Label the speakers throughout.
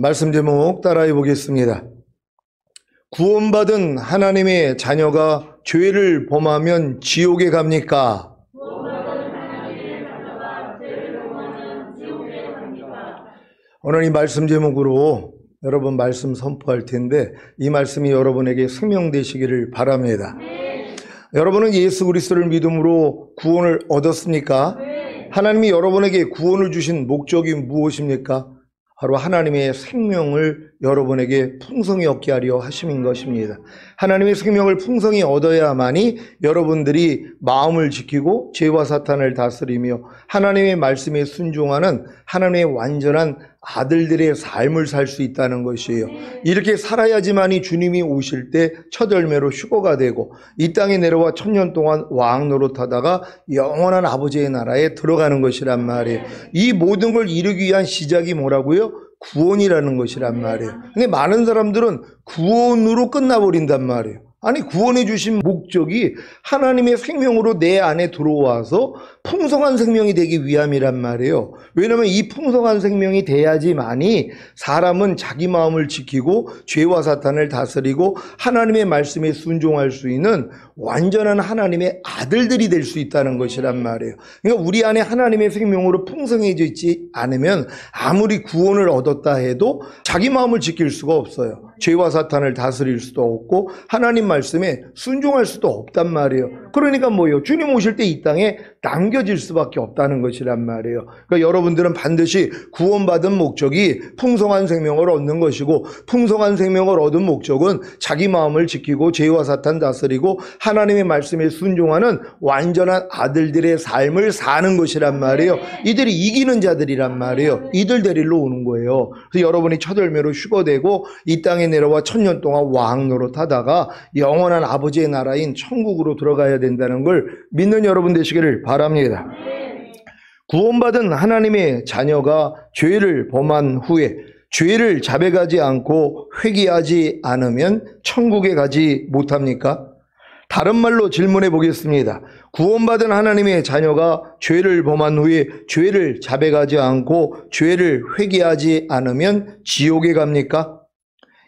Speaker 1: 말씀 제목 따라해 보겠습니다. 구원받은 하나님의 자녀가 죄를 범하면 지옥에 갑니까? 오늘 이 말씀 제목으로 여러분 말씀 선포할 텐데 이 말씀이 여러분에게 생명 되시기를 바랍니다. 여러분은 예수 그리스도를 믿음으로 구원을 얻었습니까? 하나님이 여러분에게 구원을 주신 목적이 무엇입니까? 바로 하나님의 생명을 여러분에게 풍성히 얻게 하려 하심인 것입니다. 하나님의 생명을 풍성히 얻어야만이 여러분들이 마음을 지키고 죄와 사탄을 다스리며 하나님의 말씀에 순종하는 하나님의 완전한 아들들의 삶을 살 수 있다는 것이에요. 이렇게 살아야지만이 주님이 오실 때 첫 열매로 휴거가 되고 이 땅에 내려와 1000년 동안 왕 노릇하다가 영원한 아버지의 나라에 들어가는 것이란 말이에요. 이 모든 걸 이루기 위한 시작이 뭐라고요? 구원이라는 것이란 말이에요. 근데 많은 사람들은 구원으로 끝나버린단 말이에요. 아니, 구원해 주신 목적이 하나님의 생명으로 내 안에 들어와서 풍성한 생명이 되기 위함이란 말이에요. 왜냐하면 이 풍성한 생명이 돼야지만이 사람은 자기 마음을 지키고 죄와 사탄을 다스리고 하나님의 말씀에 순종할 수 있는 완전한 하나님의 아들들이 될 수 있다는 것이란 말이에요. 그러니까 우리 안에 하나님의 생명으로 풍성해져 있지 않으면 아무리 구원을 얻었다 해도 자기 마음을 지킬 수가 없어요. 죄와 사탄을 다스릴 수도 없고 하나님 말씀에 순종할 수도 없단 말이에요. 그러니까 뭐예요? 주님 오실 때 이 땅에 남겨질 수밖에 없다는 것이란 말이에요. 그러니까 여러분들은 반드시 구원받은 목적이 풍성한 생명을 얻는 것이고 풍성한 생명을 얻은 목적은 자기 마음을 지키고 죄와 사탄 다스리고 하나님의 말씀에 순종하는 완전한 아들들의 삶을 사는 것이란 말이에요. 이들이 이기는 자들이란 말이에요. 이들 데리러 오는 거예요. 그래서 여러분이 첫 열매로 휴거되고 이 땅에 내려와 1000년 동안 왕 노릇하다가 영원한 아버지의 나라인 천국으로 들어가야 된다는 걸 믿는 여러분 되시기를 바랍니다. 구원받은 하나님의 자녀가 죄를 범한 후에 죄를 자백하지 않고 회개하지 않으면 천국에 가지 못합니까? 다른 말로 질문해 보겠습니다. 구원받은 하나님의 자녀가 죄를 범한 후에 죄를 자백하지 않고 죄를 회개하지 않으면 지옥에 갑니까?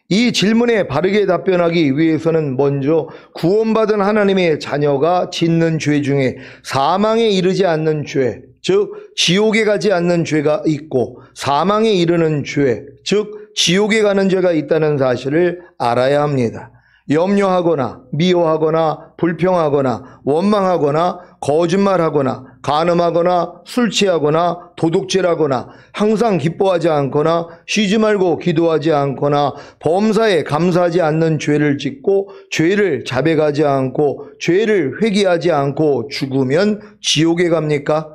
Speaker 1: 이 질문에 바르게 답변하기 위해서는 먼저 구원받은 하나님의 자녀가 짓는 죄 중에 사망에 이르지 않는 죄, 즉 지옥에 가지 않는 죄가 있고 사망에 이르는 죄, 즉 지옥에 가는 죄가 있다는 사실을 알아야 합니다. 염려하거나 미워하거나 불평하거나 원망하거나 거짓말하거나 간음하거나 술 취하거나 도둑질하거나 항상 기뻐하지 않거나 쉬지 말고 기도하지 않거나 범사에 감사하지 않는 죄를 짓고 죄를 자백하지 않고 죄를 회개하지 않고 죽으면 지옥에 갑니까?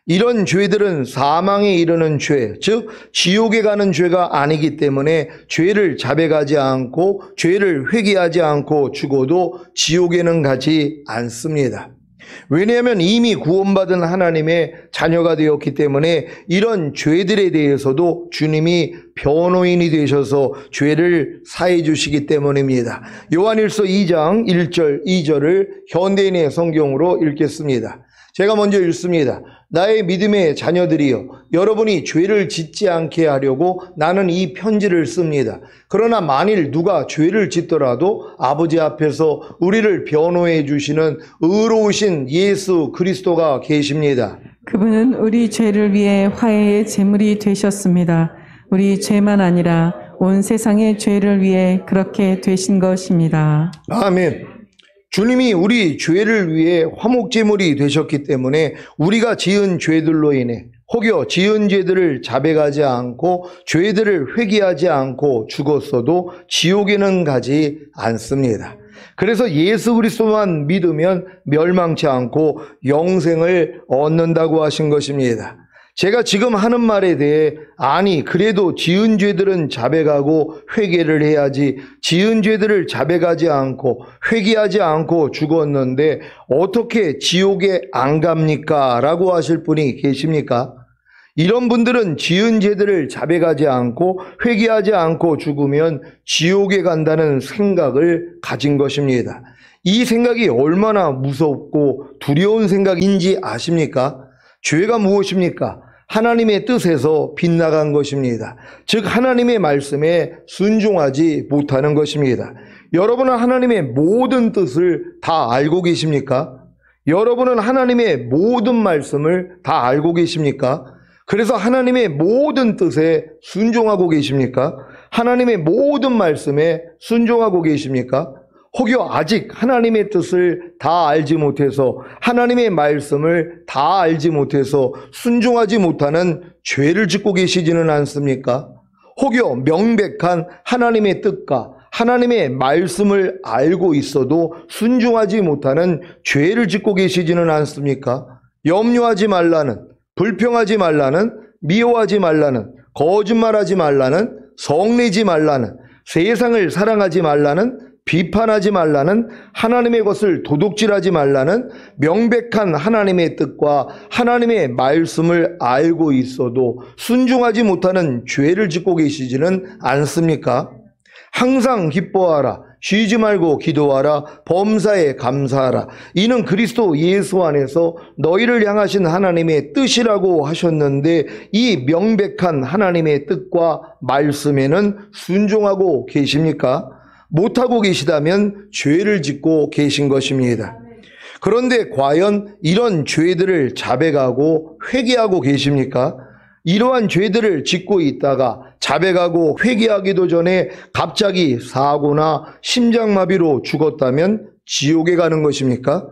Speaker 1: 이런 죄들은 사망에 이르는 죄, 즉 지옥에 가는 죄가 아니기 때문에 죄를 자백하지 않고 죄를 회개하지 않고 죽어도 지옥에는 가지 않습니다. 왜냐하면 이미 구원받은 하나님의 자녀가 되었기 때문에 이런 죄들에 대해서도 주님이 변호인이 되셔서 죄를 사해 주시기 때문입니다. 요한일서 2장 1절 2절을 현대인의 성경으로 읽겠습니다. 제가 먼저 읽습니다. 나의 믿음의 자녀들이여, 여러분이 죄를 짓지 않게 하려고 나는 이 편지를 씁니다. 그러나 만일 누가 죄를 짓더라도 아버지 앞에서 우리를 변호해 주시는 의로우신 예수 그리스도가 계십니다.
Speaker 2: 그분은 우리 죄를 위해 화해의 제물이 되셨습니다. 우리 죄만 아니라 온 세상의 죄를 위해 그렇게 되신 것입니다.
Speaker 1: 아멘. 주님이 우리 죄를 위해 화목제물이 되셨기 때문에 우리가 지은 죄들로 인해 혹여 지은 죄들을 자백하지 않고 죄들을 회개하지 않고 죽었어도 지옥에는 가지 않습니다. 그래서 예수 그리스도만 믿으면 멸망치 않고 영생을 얻는다고 하신 것입니다. 제가 지금 하는 말에 대해 아니 그래도 지은 죄들은 자백하고 회개를 해야지 지은 죄들을 자백하지 않고 회개하지 않고 죽었는데 어떻게 지옥에 안 갑니까? 라고 하실 분이 계십니까? 이런 분들은 지은 죄들을 자백하지 않고 회개하지 않고 죽으면 지옥에 간다는 생각을 가진 것입니다. 이 생각이 얼마나 무섭고 두려운 생각인지 아십니까? 죄가 무엇입니까? 하나님의 뜻에서 빗나간 것입니다. 즉 하나님의 말씀에 순종하지 못하는 것입니다. 여러분은 하나님의 모든 뜻을 다 알고 계십니까? 여러분은 하나님의 모든 말씀을 다 알고 계십니까? 그래서 하나님의 모든 뜻에 순종하고 계십니까? 하나님의 모든 말씀에 순종하고 계십니까? 혹여 아직 하나님의 뜻을 다 알지 못해서 하나님의 말씀을 다 알지 못해서 순종하지 못하는 죄를 짓고 계시지는 않습니까? 혹여 명백한 하나님의 뜻과 하나님의 말씀을 알고 있어도 순종하지 못하는 죄를 짓고 계시지는 않습니까? 염려하지 말라는, 불평하지 말라는, 미워하지 말라는, 거짓말하지 말라는, 성내지 말라는, 세상을 사랑하지 말라는, 비판하지 말라는, 하나님의 것을 도둑질하지 말라는 명백한 하나님의 뜻과 하나님의 말씀을 알고 있어도 순종하지 못하는 죄를 짓고 계시지는 않습니까? 항상 기뻐하라, 쉬지 말고 기도하라, 범사에 감사하라. 이는 그리스도 예수 안에서 너희를 향하신 하나님의 뜻이라고 하셨는데 이 명백한 하나님의 뜻과 말씀에는 순종하고 계십니까? 못하고 계시다면 죄를 짓고 계신 것입니다. 그런데 과연 이런 죄들을 자백하고 회개하고 계십니까? 이러한 죄들을 짓고 있다가 자백하고 회개하기도 전에 갑자기 사고나 심장마비로 죽었다면 지옥에 가는 것입니까?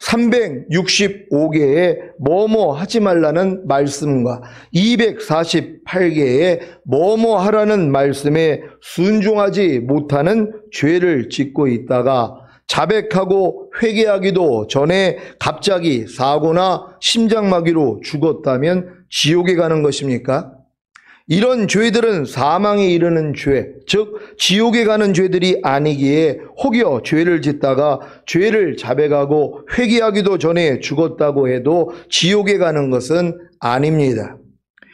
Speaker 1: 365개의 뭐뭐 하지 말라는 말씀과 248개의 뭐뭐 하라는 말씀에 순종하지 못하는 죄를 짓고 있다가 자백하고 회개하기도 전에 갑자기 사고나 심장마비로 죽었다면 지옥에 가는 것입니까? 이런 죄들은 사망에 이르는 죄, 즉 지옥에 가는 죄들이 아니기에 혹여 죄를 짓다가 죄를 자백하고 회개하기도 전에 죽었다고 해도 지옥에 가는 것은 아닙니다.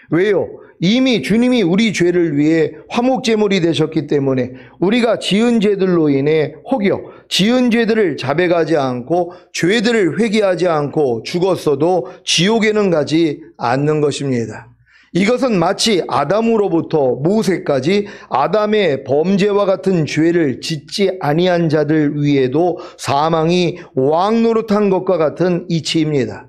Speaker 1: 왜요? 이미 주님이 우리 죄를 위해 화목제물이 되셨기 때문에 우리가 지은 죄들로 인해 혹여 지은 죄들을 자백하지 않고 죄들을 회개하지 않고 죽었어도 지옥에는 가지 않는 것입니다. 이것은 마치 아담으로부터 모세까지 아담의 범죄와 같은 죄를 짓지 아니한 자들 위에도 사망이 왕노릇한 것과 같은 이치입니다.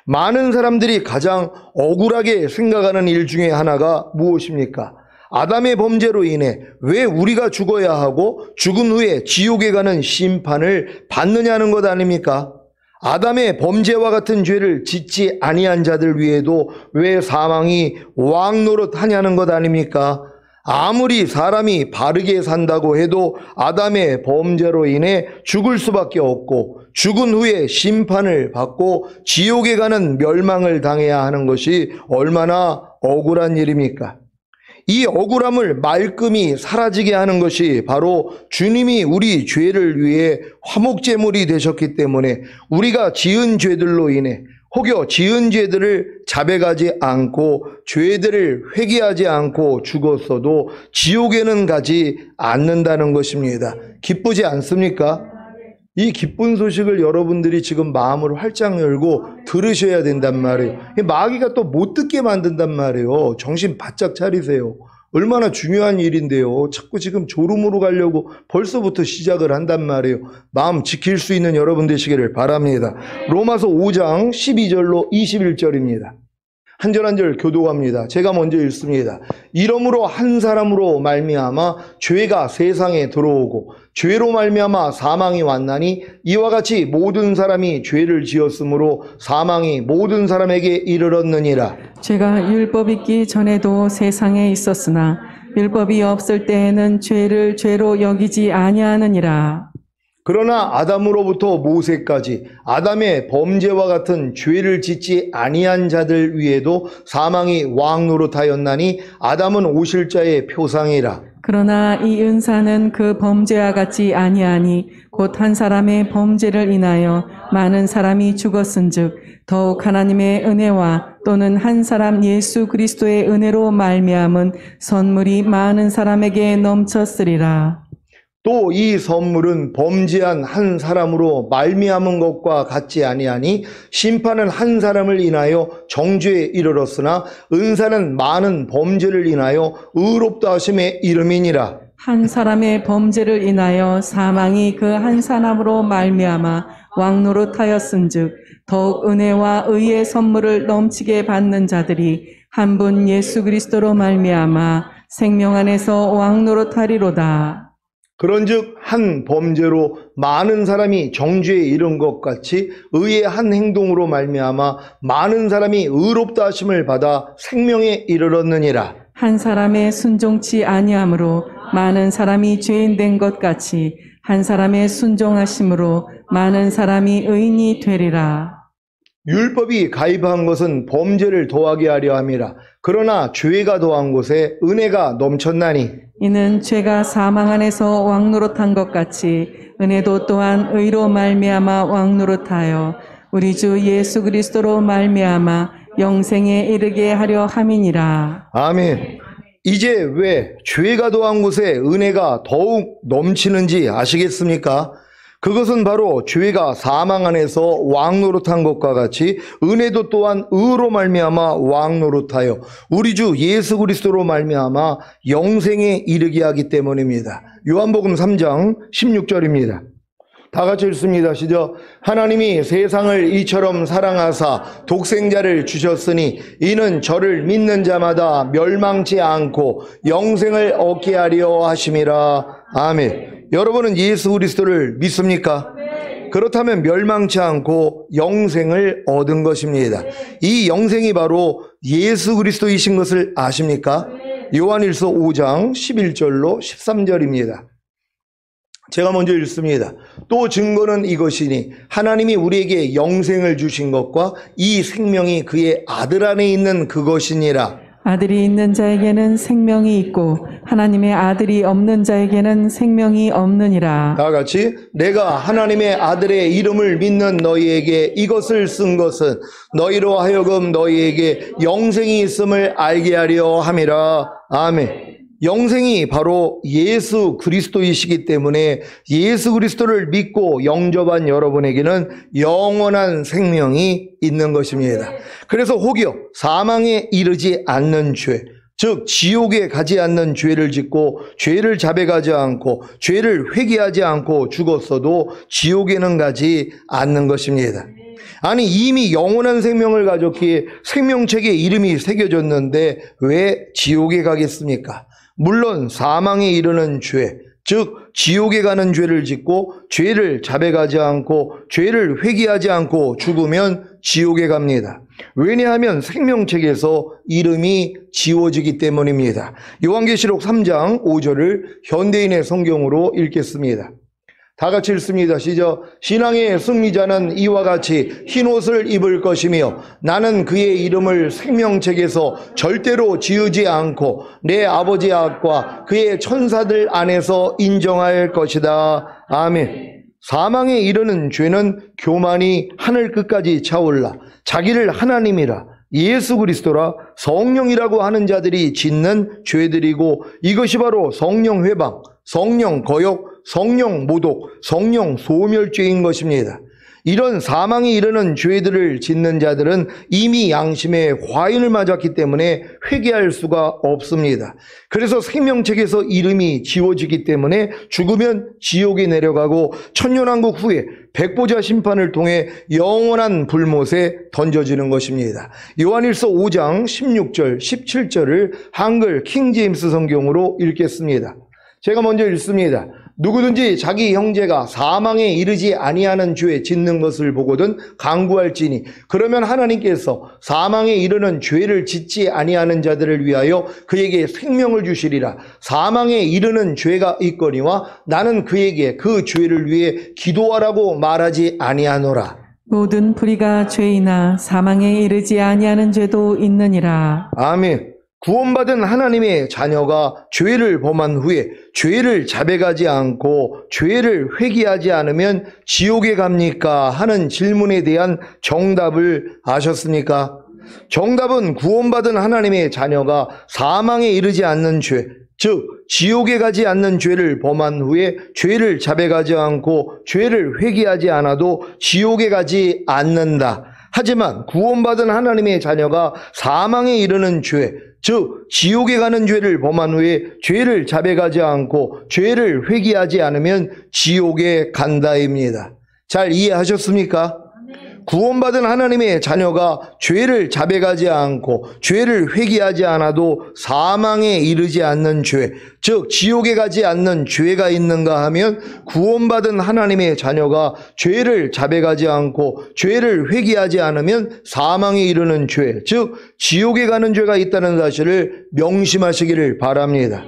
Speaker 1: 많은 사람들이 가장 억울하게 생각하는 일 중에 하나가 무엇입니까? 아담의 범죄로 인해 왜 우리가 죽어야 하고 죽은 후에 지옥에 가는 심판을 받느냐는 것 아닙니까? 아담의 범죄와 같은 죄를 짓지 아니한 자들 위에도 왜 사망이 왕노릇하냐는 것 아닙니까? 아무리 사람이 바르게 산다고 해도 아담의 범죄로 인해 죽을 수밖에 없고 죽은 후에 심판을 받고 지옥에 가는 멸망을 당해야 하는 것이 얼마나 억울한 일입니까? 이 억울함을 말끔히 사라지게 하는 것이 바로 주님이 우리 죄를 위해 화목제물이 되셨기 때문에 우리가 지은 죄들로 인해 혹여 지은 죄들을 자백하지 않고 죄들을 회개하지 않고 죽었어도 지옥에는 가지 않는다는 것입니다. 기쁘지 않습니까? 이 기쁜 소식을 여러분들이 지금 마음을 활짝 열고 들으셔야 된단 말이에요. 마귀가 또 못 듣게 만든단 말이에요. 정신 바짝 차리세요. 얼마나 중요한 일인데요. 자꾸 지금 졸음으로 가려고 벌써부터 시작을 한단 말이에요. 마음 지킬 수 있는 여러분 되시기를 바랍니다. 로마서 5장 12절로 21절입니다. 한 절 한 절 교독합니다. 제가 먼저 읽습니다. 이러므로 한 사람으로 말미암아 죄가 세상에 들어오고 죄로 말미암아 사망이 왔나니 이와 같이 모든 사람이 죄를 지었으므로 사망이 모든 사람에게 이르렀느니라.
Speaker 2: 죄가 율법 있기 전에도 세상에 있었으나 율법이 없을 때에는 죄를 죄로 여기지 아니하느니라.
Speaker 1: 그러나 아담으로부터 모세까지 아담의 범죄와 같은 죄를 짓지 아니한 자들 위에도 사망이 왕노릇하였나니 아담은 오실 자의 표상이라.
Speaker 2: 그러나 이 은사는 그 범죄와 같지 아니하니 곧 한 사람의 범죄를 인하여 많은 사람이 죽었은즉 더욱 하나님의 은혜와 또는 한 사람 예수 그리스도의 은혜로 말미암은 선물이 많은 사람에게 넘쳤으리라.
Speaker 1: 또 이 선물은 범죄한 한 사람으로 말미암은 것과 같지 아니하니 심판은 한 사람을 인하여 정죄에 이르렀으나 은사는 많은 범죄를 인하여 의롭다 하심에 이름이니라.
Speaker 2: 한 사람의 범죄를 인하여 사망이 그 한 사람으로 말미암아 왕노릇하였은즉 더욱 은혜와 의의 선물을 넘치게 받는 자들이 한 분 예수 그리스도로 말미암아 생명 안에서 왕노릇하리로다.
Speaker 1: 그런즉 한 범죄로 많은 사람이 정죄에 이른 것 같이 의의 한 행동으로 말미암아 많은 사람이 의롭다 하심을 받아 생명에 이르렀느니라.
Speaker 2: 한 사람의 순종치 아니함으로 많은 사람이 죄인 된 것 같이 한 사람의 순종하심으로 많은 사람이 의인이 되리라.
Speaker 1: 율법이 가입한 것은 범죄를 더하게 하려 함이라. 그러나 죄가 더한 곳에 은혜가 넘쳤나니
Speaker 2: 이는 죄가 사망 안에서 왕노릇한 것 같이 은혜도 또한 의로 말미암아 왕노릇하여 우리 주 예수 그리스도로 말미암아 영생에 이르게 하려 함이니라.
Speaker 1: 아멘. 이제 왜 죄가 더한 곳에 은혜가 더욱 넘치는지 아시겠습니까? 그것은 바로 죄가 사망 안에서 왕노릇한 것과 같이 은혜도 또한 의로 말미암아 왕노릇하여 우리 주 예수 그리스도로 말미암아 영생에 이르게 하기 때문입니다. 요한복음 3장 16절입니다. 다 같이 읽습니다. 시작. 하나님이 세상을 이처럼 사랑하사 독생자를 주셨으니 이는 저를 믿는 자마다 멸망치 않고 영생을 얻게 하려 하심이라. 아멘. 여러분은 예수 그리스도를 믿습니까? 그렇다면 멸망치 않고 영생을 얻은 것입니다. 이 영생이 바로 예수 그리스도이신 것을 아십니까? 요한일서 5장 11절로 13절입니다. 제가 먼저 읽습니다. 또 증거는 이것이니 하나님이 우리에게 영생을 주신 것과 이 생명이 그의 아들 안에 있는 그것이니라.
Speaker 2: 아들이 있는 자에게는 생명이 있고 하나님의 아들이 없는 자에게는 생명이 없느니라.
Speaker 1: 다 같이 내가 하나님의 아들의 이름을 믿는 너희에게 이것을 쓴 것은 너희로 하여금 너희에게 영생이 있음을 알게 하려 함이라. 아멘. 영생이 바로 예수 그리스도이시기 때문에 예수 그리스도를 믿고 영접한 여러분에게는 영원한 생명이 있는 것입니다. 그래서 혹여 사망에 이르지 않는 죄, 즉 지옥에 가지 않는 죄를 짓고 죄를 자백하지 않고 죄를 회개하지 않고 죽었어도 지옥에는 가지 않는 것입니다. 아니 이미 영원한 생명을 가졌기에 생명책에 이름이 새겨졌는데 왜 지옥에 가겠습니까? 물론 사망에 이르는 죄, 즉 지옥에 가는 죄를 짓고 죄를 자백하지 않고 죄를 회개하지 않고 죽으면 지옥에 갑니다. 왜냐하면 생명책에서 이름이 지워지기 때문입니다. 요한계시록 3장 5절을 현대인의 성경으로 읽겠습니다. 다 같이 읽습니다. 시작. 신앙의 승리자는 이와 같이 흰옷을 입을 것이며 나는 그의 이름을 생명책에서 절대로 지우지 않고 내 아버지 앞과 그의 천사들 안에서 인정할 것이다. 아멘. 사망에 이르는 죄는 교만이 하늘 끝까지 차올라 자기를 하나님이라 예수 그리스도라 성령이라고 하는 자들이 짓는 죄들이고 이것이 바로 성령 회방, 성령 거역, 성령 모독, 성령 소멸죄인 것입니다. 이런 사망에 이르는 죄들을 짓는 자들은 이미 양심에 화인을 맞았기 때문에 회개할 수가 없습니다. 그래서 생명책에서 이름이 지워지기 때문에 죽으면 지옥에 내려가고 천년왕국 후에 백보자 심판을 통해 영원한 불못에 던져지는 것입니다. 요한일서 5장 16절, 17절을 한글 킹제임스 성경으로 읽겠습니다. 제가 먼저 읽습니다. 누구든지 자기 형제가 사망에 이르지 아니하는 죄 짓는 것을 보거든 강구할지니 그러면 하나님께서 사망에 이르는 죄를 짓지 아니하는 자들을 위하여 그에게 생명을 주시리라. 사망에 이르는 죄가 있거니와 나는 그에게 그 죄를 위해 기도하라고 말하지 아니하노라.
Speaker 2: 모든 불의가 죄이나 사망에 이르지 아니하는 죄도 있느니라.
Speaker 1: 아멘. 구원받은 하나님의 자녀가 죄를 범한 후에 죄를 자백하지 않고 죄를 회개하지 않으면 지옥에 갑니까? 하는 질문에 대한 정답을 아셨습니까? 정답은 구원받은 하나님의 자녀가 사망에 이르지 않는 죄, 즉 지옥에 가지 않는 죄를 범한 후에 죄를 자백하지 않고 죄를 회개하지 않아도 지옥에 가지 않는다. 하지만 구원받은 하나님의 자녀가 사망에 이르는 죄, 즉 지옥에 가는 죄를 범한 후에 죄를 자백하지 않고 죄를 회개하지 않으면 지옥에 간다입니다. 잘 이해하셨습니까? 구원받은 하나님의 자녀가 죄를 자백하지 않고 죄를 회개하지 않아도 사망에 이르지 않는 죄, 즉 지옥에 가지 않는 죄가 있는가 하면 구원받은 하나님의 자녀가 죄를 자백하지 않고 죄를 회개하지 않으면 사망에 이르는 죄, 즉 지옥에 가는 죄가 있다는 사실을 명심하시기를 바랍니다.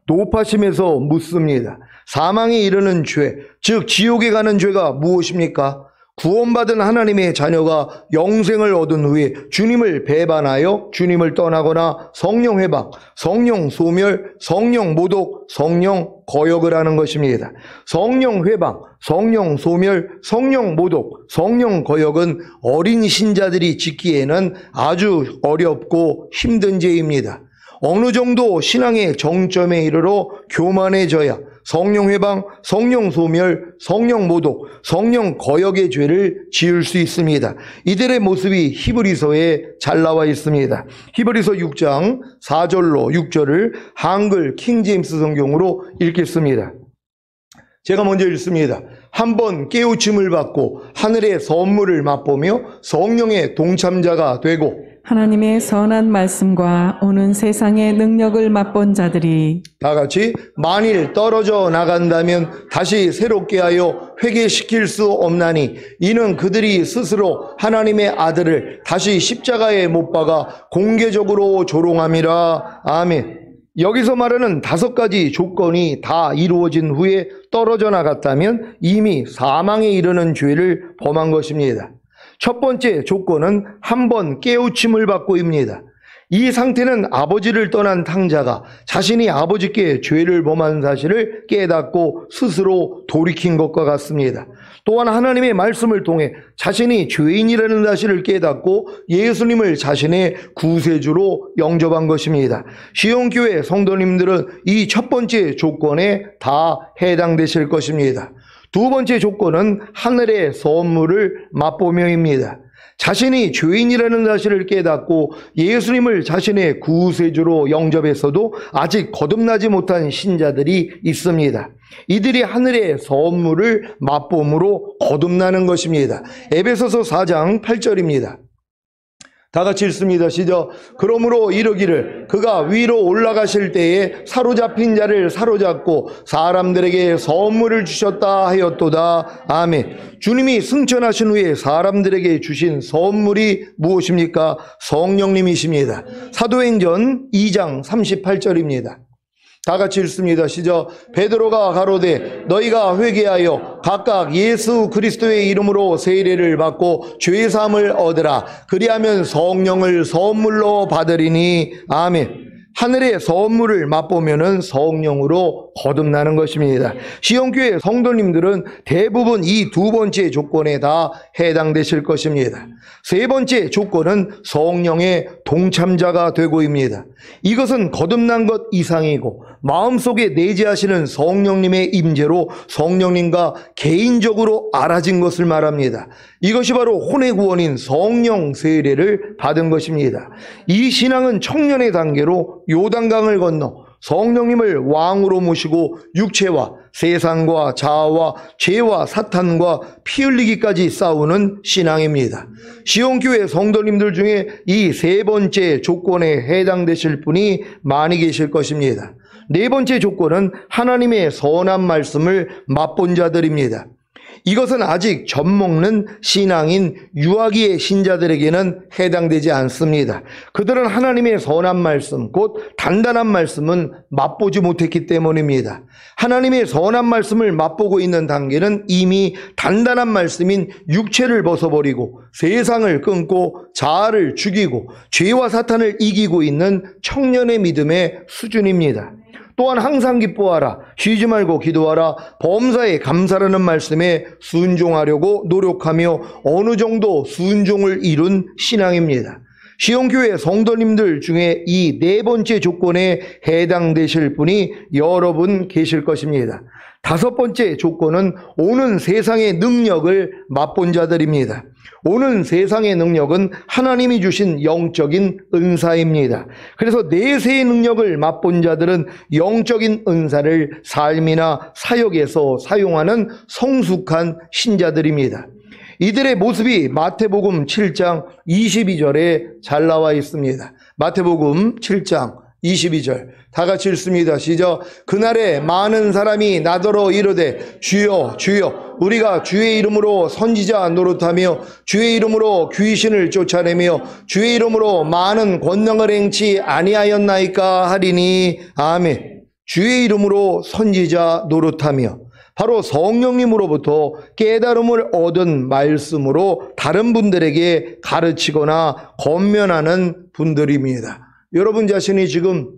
Speaker 1: 높아심에서 묻습니다. 사망에 이르는 죄, 즉 지옥에 가는 죄가 무엇입니까? 구원받은 하나님의 자녀가 영생을 얻은 후에 주님을 배반하여 주님을 떠나거나 성령 회방, 성령 소멸, 성령 모독, 성령 거역을 하는 것입니다. 성령 회방, 성령 소멸, 성령 모독, 성령 거역은 어린 신자들이 짓기에는 아주 어렵고 힘든 죄입니다. 어느 정도 신앙의 정점에 이르러 교만해져야 성령 회방, 성령 소멸, 성령 모독, 성령 거역의 죄를 지을 수 있습니다. 이들의 모습이 히브리서에 잘 나와 있습니다. 히브리서 6장 4절로 6절을 한글 킹제임스 성경으로 읽겠습니다. 제가 먼저 읽습니다. 한번 깨우침을 받고 하늘의 선물을 맛보며 성령의 동참자가 되고
Speaker 2: 하나님의 선한 말씀과 오는 세상의 능력을 맛본 자들이
Speaker 1: 다 같이 만일 떨어져 나간다면 다시 새롭게 하여 회개시킬 수 없나니 이는 그들이 스스로 하나님의 아들을 다시 십자가에 못 박아 공개적으로 조롱함이라. 아멘. 여기서 말하는 5가지 조건이 다 이루어진 후에 떨어져 나갔다면 이미 사망에 이르는 죄를 범한 것입니다. 첫 번째 조건은 한번 깨우침을 받고입니다. 이 상태는 아버지를 떠난 탕자가 자신이 아버지께 죄를 범한 사실을 깨닫고 스스로 돌이킨 것과 같습니다. 또한 하나님의 말씀을 통해 자신이 죄인이라는 사실을 깨닫고 예수님을 자신의 구세주로 영접한 것입니다. 시온교회 성도님들은 이 첫 번째 조건에 다 해당되실 것입니다. 두 번째 조건은 하늘의 선물을 맛보며입니다. 자신이 죄인이라는 사실을 깨닫고 예수님을 자신의 구세주로 영접했어도 아직 거듭나지 못한 신자들이 있습니다. 이들이 하늘의 선물을 맛봄으로 거듭나는 것입니다. 에베소서 4장 8절입니다. 다 같이 읽습니다. 시작. 그러므로 이르기를 그가 위로 올라가실 때에 사로잡힌 자를 사로잡고 사람들에게 선물을 주셨다 하였도다. 아멘. 주님이 승천하신 후에 사람들에게 주신 선물이 무엇입니까? 성령님이십니다. 사도행전 2장 38절입니다. 다 같이 읽습니다. 시작. 베드로가 가로되 너희가 회개하여 각각 예수 그리스도의 이름으로 세례를 받고 죄 사함을 얻으라. 그리하면 성령을 선물로 받으리니. 아멘. 하늘의 선물을 맛보면은 성령으로 거듭나는 것입니다. 시온교회 성도님들은 대부분 이 두 번째 조건에 다 해당되실 것입니다. 세 번째 조건은 성령의 동참자가 되고입니다. 이것은 거듭난 것 이상이고 마음속에 내재하시는 성령님의 임재로 성령님과 개인적으로 알아진 것을 말합니다. 이것이 바로 혼의 구원인 성령 세례를 받은 것입니다. 이 신앙은 청년의 단계로 요단강을 건너 성령님을 왕으로 모시고 육체와 세상과 자아와 죄와 사탄과 피 흘리기까지 싸우는 신앙입니다. 시온교회 성도님들 중에 이 세 번째 조건에 해당되실 분이 많이 계실 것입니다. 네 번째 조건은 하나님의 선한 말씀을 맛본 자들입니다. 이것은 아직 젖먹는 신앙인 유아기의 신자들에게는 해당되지 않습니다. 그들은 하나님의 선한 말씀, 곧 단단한 말씀은 맛보지 못했기 때문입니다. 하나님의 선한 말씀을 맛보고 있는 단계는 이미 단단한 말씀인 육체를 벗어버리고 세상을 끊고 자아를 죽이고 죄와 사탄을 이기고 있는 청년의 믿음의 수준입니다. 또한 항상 기뻐하라, 쉬지 말고 기도하라, 범사에 감사라는 말씀에 순종하려고 노력하며 어느 정도 순종을 이룬 신앙입니다. 시온교회 성도님들 중에 이 네 번째 조건에 해당되실 분이 여러분 계실 것입니다. 다섯 번째 조건은 오는 세상의 능력을 맛본 자들입니다. 오는 세상의 능력은 하나님이 주신 영적인 은사입니다. 그래서 내세의 능력을 맛본 자들은 영적인 은사를 삶이나 사역에서 사용하는 성숙한 신자들입니다. 이들의 모습이 마태복음 7장 22절에 잘 나와 있습니다. 마태복음 7장 22절 다 같이 읽습니다. 시작. 그날에 많은 사람이 나더러 이르되 주여 주여 우리가 주의 이름으로 선지자 노릇하며 주의 이름으로 귀신을 쫓아내며 주의 이름으로 많은 권능을 행치 아니하였나이까 하리니. 아멘. 주의 이름으로 선지자 노릇하며 바로 성령님으로부터 깨달음을 얻은 말씀으로 다른 분들에게 가르치거나 권면하는 분들입니다. 여러분 자신이 지금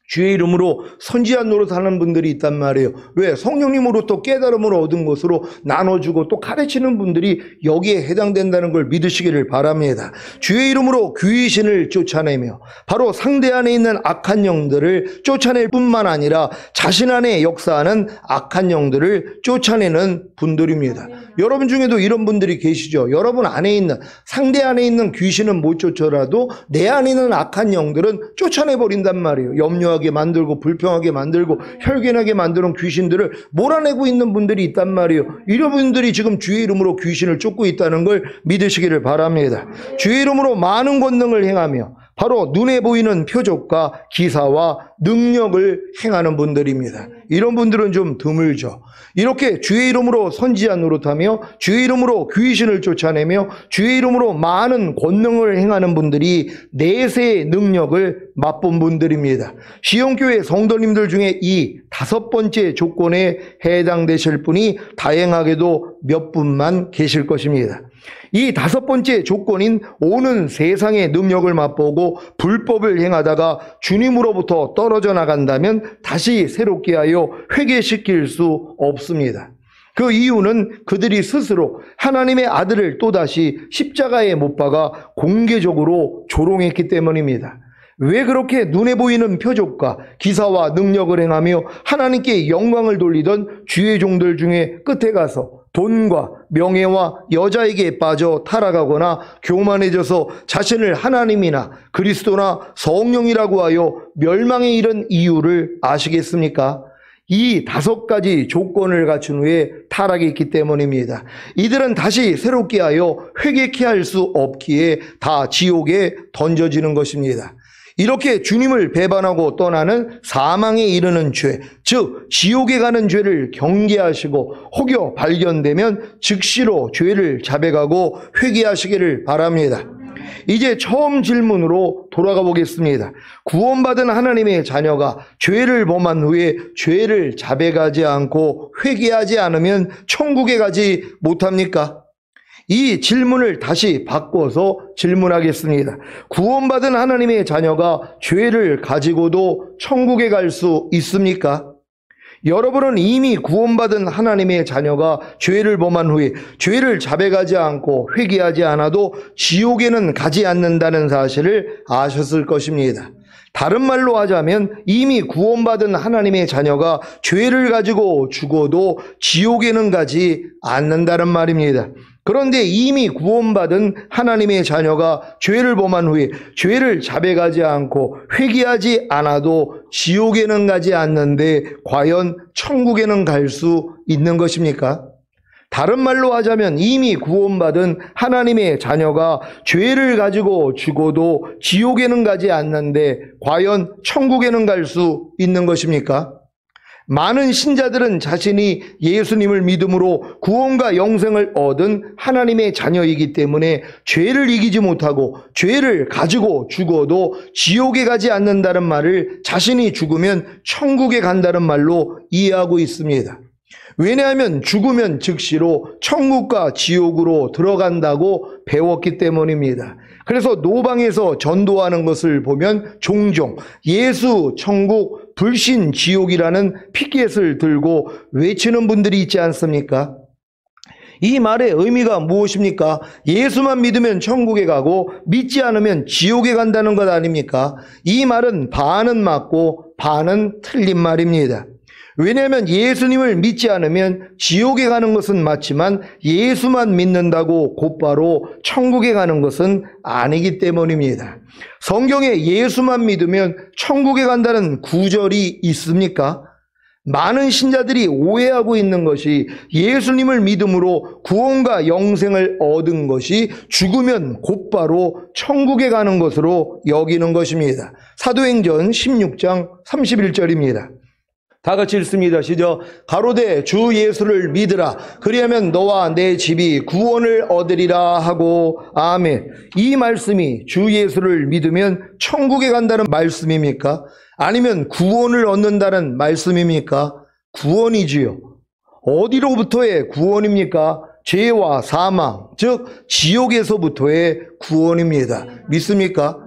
Speaker 1: 주의 이름으로 선지자 노릇하는 분들이 있단 말이에요. 왜? 성령님으로부터 깨달음을 얻은 것으로 나눠주고 또 가르치는 분들이 여기에 해당된다는 걸 믿으시기를 바랍니다. 주의 이름으로 귀신을 쫓아내며 바로 상대 안에 있는 악한 영들을 쫓아낼 뿐만 아니라 자신 안에 역사하는 악한 영들을 쫓아내는 분들입니다. 여러분 중에도 이런 분들이 계시죠. 여러분 안에 있는, 상대 안에 있는 귀신은 못 쫓아라도 내 안에 있는 악한 영들은 쫓아내버린단 말이에요. 염려하게 만들고 불평하게 만들고 혈견하게 만드는 귀신들을 몰아내고 있는 분들이 있단 말이에요. 이런 분들이 지금 주의 이름으로 귀신을 쫓고 있다는 걸 믿으시기를 바랍니다. 주의 이름으로 많은 권능을 행하며 바로 눈에 보이는 표적과 기사와 능력을 행하는 분들입니다. 이런 분들은 좀 드물죠. 이렇게 주의 이름으로 선지자 노릇하며 주의 이름으로 귀신을 쫓아내며 주의 이름으로 많은 권능을 행하는 분들이 내세의 능력을 맛본 분들입니다. 시온교회 성도님들 중에 이 다섯 번째 조건에 해당되실 분이 다행하게도 몇 분만 계실 것입니다. 이 다섯 번째 조건인 오는 세상의 능력을 맛보고 불법을 행하다가 주님으로부터 떨어져 나간다면 다시 새롭게 하여 회개시킬 수 없습니다. 그 이유는 그들이 스스로 하나님의 아들을 또다시 십자가에 못 박아 공개적으로 조롱했기 때문입니다. 왜 그렇게 눈에 보이는 표적과 기사와 능력을 행하며 하나님께 영광을 돌리던 주의 종들 중에 끝에 가서 돈과 명예와 여자에게 빠져 타락하거나 교만해져서 자신을 하나님이나 그리스도나 성령이라고 하여 멸망에 이른 이유를 아시겠습니까? 이 다섯 가지 조건을 갖춘 후에 타락이 있기 때문입니다. 이들은 다시 새롭게 하여 회개케 할 수 없기에 다 지옥에 던져지는 것입니다. 이렇게 주님을 배반하고 떠나는 사망에 이르는 죄, 즉 지옥에 가는 죄를 경계하시고 혹여 발견되면 즉시로 죄를 자백하고 회개하시기를 바랍니다. 이제 처음 질문으로 돌아가 보겠습니다. 구원받은 하나님의 자녀가 죄를 범한 후에 죄를 자백하지 않고 회개하지 않으면 천국에 가지 못합니까? 이 질문을 다시 바꿔서 질문하겠습니다. 구원받은 하나님의 자녀가 죄를 가지고도 천국에 갈 수 있습니까? 여러분은 이미 구원받은 하나님의 자녀가 죄를 범한 후에 죄를 자백하지 않고 회개하지 않아도 지옥에는 가지 않는다는 사실을 아셨을 것입니다. 다른 말로 하자면 이미 구원받은 하나님의 자녀가 죄를 가지고 죽어도 지옥에는 가지 않는다는 말입니다. 그런데 이미 구원받은 하나님의 자녀가 죄를 범한 후에 죄를 자백하지 않고 회개하지 않아도 지옥에는 가지 않는데 과연 천국에는 갈 수 있는 것입니까? 다른 말로 하자면 이미 구원받은 하나님의 자녀가 죄를 가지고 죽어도 지옥에는 가지 않는데 과연 천국에는 갈 수 있는 것입니까? 많은 신자들은 자신이 예수님을 믿음으로 구원과 영생을 얻은 하나님의 자녀이기 때문에 죄를 이기지 못하고 죄를 가지고 죽어도 지옥에 가지 않는다는 말을 자신이 죽으면 천국에 간다는 말로 이해하고 있습니다. 왜냐하면 죽으면 즉시로 천국과 지옥으로 들어간다고 배웠기 때문입니다. 그래서 노방에서 전도하는 것을 보면 종종 예수 천국 불신 지옥이라는 피켓을 들고 외치는 분들이 있지 않습니까? 이 말의 의미가 무엇입니까? 예수만 믿으면 천국에 가고 믿지 않으면 지옥에 간다는 것 아닙니까? 이 말은 반은 맞고 반은 틀린 말입니다. 왜냐하면 예수님을 믿지 않으면 지옥에 가는 것은 맞지만 예수만 믿는다고 곧바로 천국에 가는 것은 아니기 때문입니다. 성경에 예수만 믿으면 천국에 간다는 구절이 있습니까? 많은 신자들이 오해하고 있는 것이 예수님을 믿음으로 구원과 영생을 얻은 것이 죽으면 곧바로 천국에 가는 것으로 여기는 것입니다. 사도행전 16장 31절입니다. 다 같이 읽습니다. 시작. 가로되 주 예수를 믿으라. 그리하면 너와 내 집이 구원을 얻으리라 하고. 아멘. 이 말씀이 주 예수를 믿으면 천국에 간다는 말씀입니까? 아니면 구원을 얻는다는 말씀입니까? 구원이지요. 어디로부터의 구원입니까? 죄와 사망, 즉 지옥에서부터의 구원입니다. 믿습니까?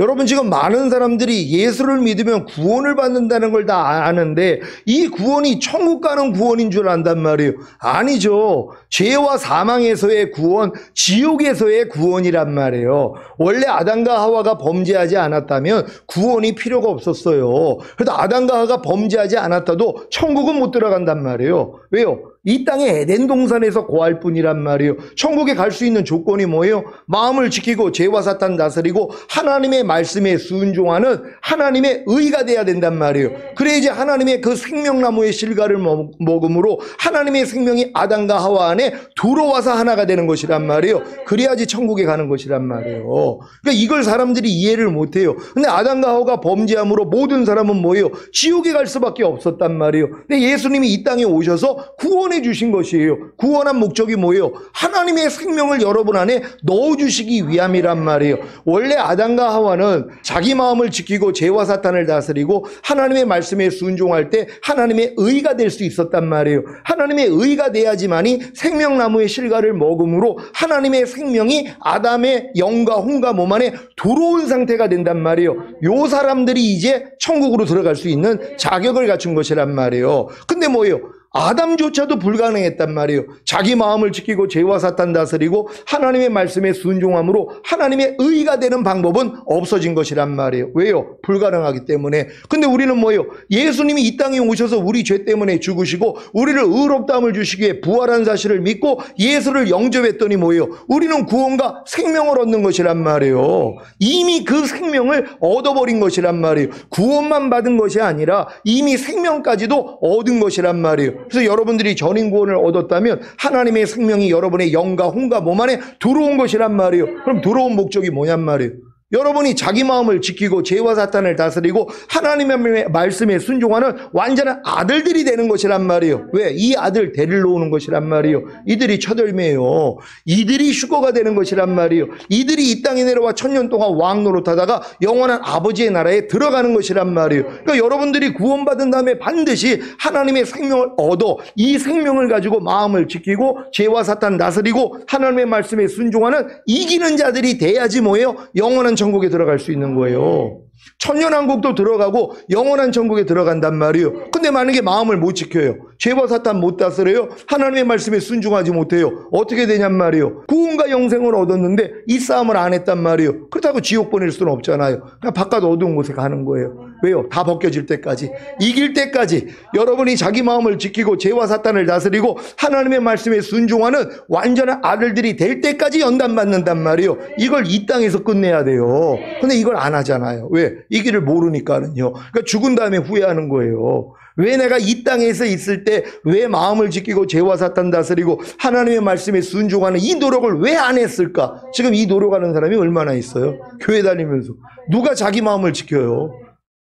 Speaker 1: 여러분, 지금 많은 사람들이 예수를 믿으면 구원을 받는다는 걸 다 아는데 이 구원이 천국 가는 구원인 줄 안단 말이에요. 아니죠. 죄와 사망에서의 구원, 지옥에서의 구원이란 말이에요. 원래 아담과 하와가 범죄하지 않았다면 구원이 필요가 없었어요. 그래도 아담과 하와가 범죄하지 않았다도 천국은 못 들어간단 말이에요. 왜요? 이 땅에 에덴 동산에서 거할 뿐이란 말이에요. 천국에 갈 수 있는 조건이 뭐예요? 마음을 지키고 죄와 사탄 다스리고 하나님의 말씀에 순종하는 하나님의 의가 돼야 된단 말이에요. 그래야지 하나님의 그 생명나무의 실과를 먹음으로 하나님의 생명이 아담과 하와 안에 들어와서 하나가 되는 것이란 말이에요. 그래야지 천국에 가는 것이란 말이에요. 그러니까 이걸 사람들이 이해를 못해요. 근데 아담과 하와가 범죄함으로 모든 사람은 뭐예요? 지옥에 갈 수밖에 없었단 말이에요. 근데 예수님이 이 땅에 오셔서 구원해 주신 것이에요. 구원한 목적이 뭐예요? 하나님의 생명을 여러분 안에 넣어주시기 위함이란 말이에요. 원래 아담과 하와는 자기 마음을 지키고 죄와 사탄을 다스리고 하나님의 말씀에 순종할 때 하나님의 의가 될 수 있었단 말이에요. 하나님의 의가 돼야지만이 생명나무의 실과를 먹음으로 하나님의 생명이 아담의 영과 혼과 몸 안에 들어온 상태가 된단 말이에요. 요 사람들이 이제 천국으로 들어갈 수 있는 자격을 갖춘 것이란 말이에요. 근데 뭐예요? 아담조차도 불가능했단 말이에요. 자기 마음을 지키고 죄와 사탄 다스리고 하나님의 말씀에 순종함으로 하나님의 의가 되는 방법은 없어진 것이란 말이에요. 왜요? 불가능하기 때문에. 근데 우리는 뭐예요? 예수님이 이 땅에 오셔서 우리 죄 때문에 죽으시고 우리를 의롭다함을 주시기 위해 부활한 사실을 믿고 예수를 영접했더니 뭐예요? 우리는 구원과 생명을 얻는 것이란 말이에요. 이미 그 생명을 얻어버린 것이란 말이에요. 구원만 받은 것이 아니라 이미 생명까지도 얻은 것이란 말이에요. 그래서 여러분들이 전인 구원을 얻었다면 하나님의 생명이 여러분의 영과 혼과 몸 안에 들어온 것이란 말이에요. 그럼 들어온 목적이 뭐냔 말이에요. 여러분이 자기 마음을 지키고 죄와 사탄을 다스리고 하나님의 말씀에 순종하는 완전한 아들들이 되는 것이란 말이에요. 왜? 이 아들 데리러 오는 것이란 말이에요. 이들이 처덜매요. 이들이 휴거가 되는 것이란 말이에요. 이들이 이 땅에 내려와 1000년 동안 왕 노릇하다가 영원한 아버지의 나라에 들어가는 것이란 말이에요. 그러니까 여러분들이 구원받은 다음에 반드시 하나님의 생명을 얻어 이 생명을 가지고 마음을 지키고 죄와 사탄 다스리고 하나님의 말씀에 순종하는 이기는 자들이 돼야지 뭐예요? 영원한 천국에 들어갈 수 있는 거예요. 천년왕국도 들어가고 영원한 천국에 들어간단 말이에요. 근데 만약에 마음을 못 지켜요. 죄와 사탄 못 다스려요. 하나님의 말씀에 순종하지 못해요. 어떻게 되냔 말이에요. 구원과 영생을 얻었는데 이 싸움을 안 했단 말이에요. 그렇다고 지옥 보낼 수는 없잖아요. 그냥 바깥 어두운 곳에 가는 거예요. 왜요? 다 벗겨질 때까지, 이길 때까지 여러분이 자기 마음을 지키고 죄와 사탄을 다스리고 하나님의 말씀에 순종하는 완전한 아들들이 될 때까지 연단받는단 말이에요. 이걸 이 땅에서 끝내야 돼요. 근데 이걸 안 하잖아요. 왜? 이 길을 모르니까는요. 그러니까 죽은 다음에 후회하는 거예요. 왜 내가 이 땅에서 있을 때 왜 마음을 지키고 죄와 사탄 다스리고 하나님의 말씀에 순종하는 이 노력을 왜 안 했을까? 지금 이 노력하는 사람이 얼마나 있어요? 교회 다니면서. 누가 자기 마음을 지켜요?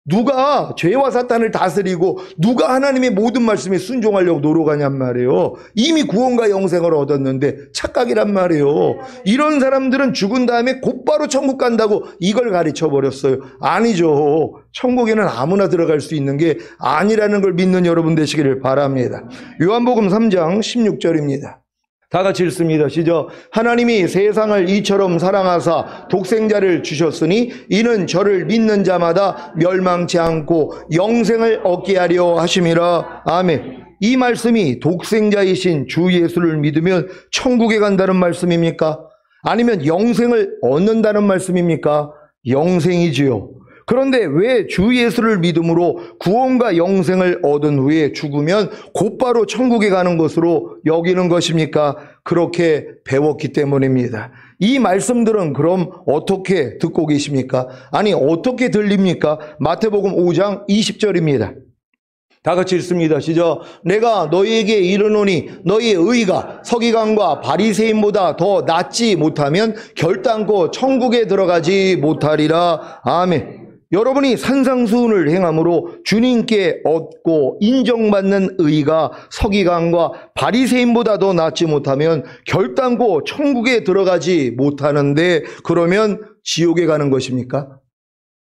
Speaker 1: 누가 죄와 사탄을 다스리고 누가 하나님의 모든 말씀에 순종하려고 노력하냔 말이에요. 이미 구원과 영생을 얻었는데 착각이란 말이에요. 이런 사람들은 죽은 다음에 곧바로 천국 간다고 이걸 가르쳐 버렸어요. 아니죠. 천국에는 아무나 들어갈 수 있는 게 아니라는 걸 믿는 여러분 되시기를 바랍니다. 요한복음 3장 16절입니다. 다 같이 읽습니다. 시작. 하나님이 세상을 이처럼 사랑하사 독생자를 주셨으니 이는 저를 믿는 자마다 멸망치 않고 영생을 얻게 하려 하심이라. 아멘. 이 말씀이 독생자이신 주 예수를 믿으면 천국에 간다는 말씀입니까? 아니면 영생을 얻는다는 말씀입니까? 영생이지요. 그런데 왜 주 예수를 믿음으로 구원과 영생을 얻은 후에 죽으면 곧바로 천국에 가는 것으로 여기는 것입니까? 그렇게 배웠기 때문입니다. 이 말씀들은 그럼 어떻게 듣고 계십니까? 아니, 어떻게 들립니까? 마태복음 5장 20절입니다. 다 같이 읽습니다. 시작. 내가 너희에게 이르노니 너희의 의가 서기관과 바리새인보다 더 낫지 못하면 결단코 천국에 들어가지 못하리라. 아멘. 여러분이 산상수훈을 행함으로 주님께 얻고 인정받는 의가 서기관과 바리새인보다 더 낫지 못하면 결단코 천국에 들어가지 못하는데, 그러면 지옥에 가는 것입니까?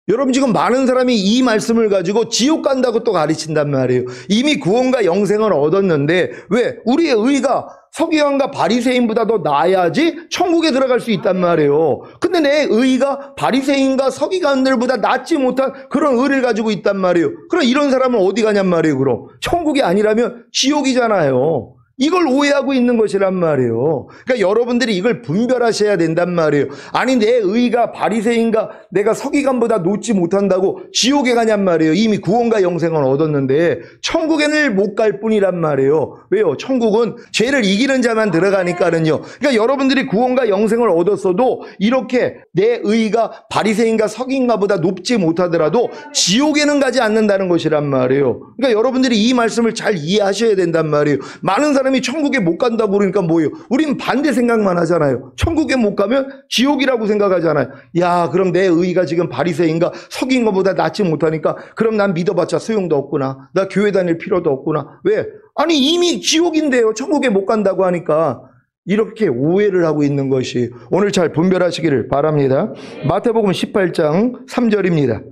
Speaker 1: 여러분, 지금 많은 사람이 이 말씀을 가지고 지옥 간다고 또 가르친단 말이에요. 이미 구원과 영생을 얻었는데 왜? 우리의 의가 서기관과 바리새인보다 더 나아야지 천국에 들어갈 수 있단 말이에요. 근데 내 의가 바리새인과 서기관들보다 낫지 못한 그런 의를 가지고 있단 말이에요. 그럼 이런 사람은 어디 가냔 말이에요. 그럼 천국이 아니라면 지옥이잖아요. 이걸 오해하고 있는 것이란 말이에요. 그러니까 여러분들이 이걸 분별하셔야 된단 말이에요. 아니, 내 의가 바리새인가 내가 서기관보다 놓지 못한다고 지옥에 가냔 말이에요. 이미 구원과 영생을 얻었는데 천국에는 못 갈 뿐이란 말이에요. 왜요? 천국은 죄를 이기는 자만 들어가니까는요. 그러니까 여러분들이 구원과 영생을 얻었어도 이렇게 내 의가 바리새인가 서기관보다 높지 못하더라도 지옥에는 가지 않는다는 것이란 말이에요. 그러니까 여러분들이 이 말씀을 잘 이해하셔야 된단 말이에요. 많은 사람이 천국에 못 간다고 그러니까 뭐예요? 우린 반대 생각만 하잖아요. 천국에 못 가면 지옥이라고 생각하잖아요. 야, 그럼 내 의가 지금 바리새인가 서기관보다 낫지 못하니까 그럼 난 믿어봤자 소용도 없구나. 나 교회 다닐 필요도 없구나. 왜? 아니, 이미 지옥인데요. 천국에 못 간다고 하니까. 이렇게 오해를 하고 있는 것이, 오늘 잘 분별하시기를 바랍니다. 마태복음 18장 3절입니다.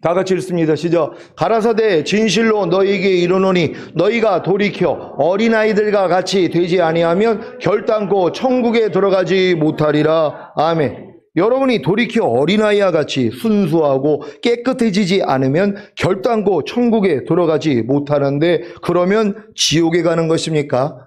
Speaker 1: 다 같이 읽습니다. 시작. 가라사대 진실로 너희에게 이르노니 너희가 돌이켜 어린아이들과 같이 되지 아니하면 결단코 천국에 들어가지 못하리라. 아멘. 여러분이 돌이켜 어린아이와 같이 순수하고 깨끗해지지 않으면 결단코 천국에 들어가지 못하는데, 그러면 지옥에 가는 것입니까?